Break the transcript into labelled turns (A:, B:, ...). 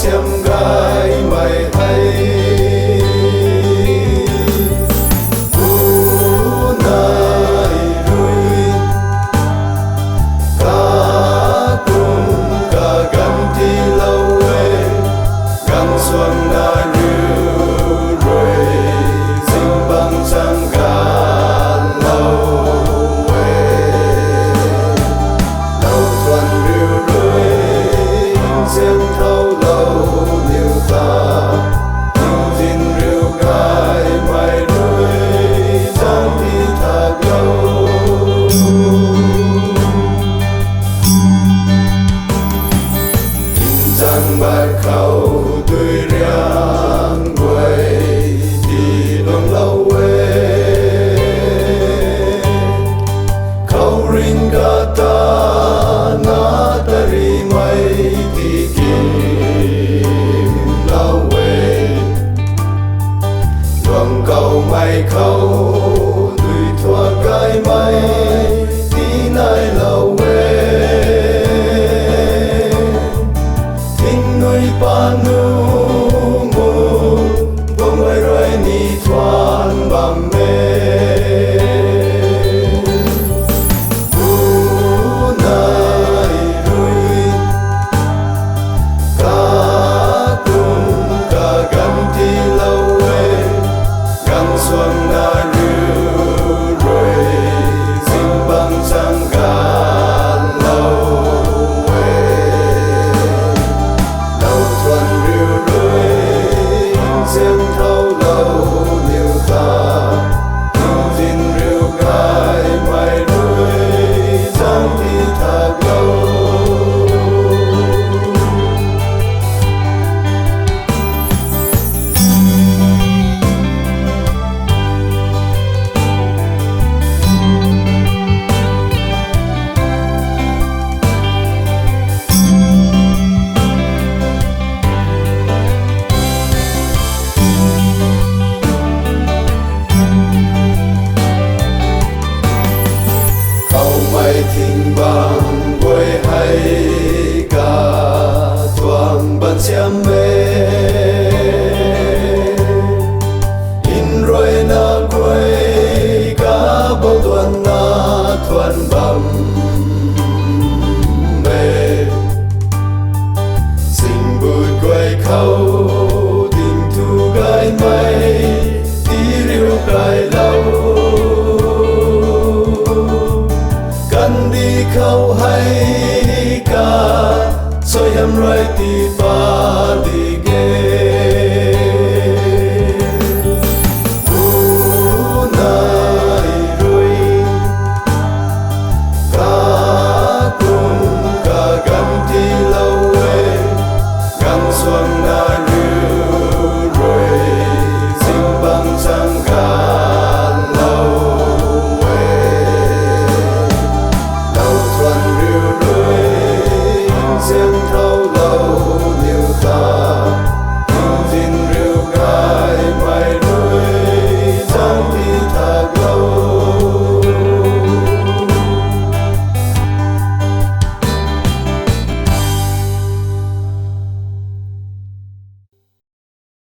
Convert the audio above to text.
A: xem gái mày hay nai rui cả cùng cả gần thì lâu gần xuân na rưu rồi dinh băng sang gà lâu lâu xuân rưu rồi xem thâu bài khẩu tươi riêng quay thì lòng lâu khẩu ring gata na tari mai thì kim lâu lòng cầu mai khẩu tươi thua cái mai tí nay lâu panu mo bông ai rồi ni thoan bam me nai rui cả cùng cả gần thì lâu gần xuân na rưu rồi dinh băng sang gà xem thâu lâu nhiều ta dinh rượu gái mày đuôi giang thì thật lâu thình bằng quê hay cả toàn bạn xem mê in rồi na quê cả bao tuần na thuần bầm mê xin bụi quê khâu tình thu gái mây tí riêu cài lâu đi khâu hay cả soi em rồi thì pha đi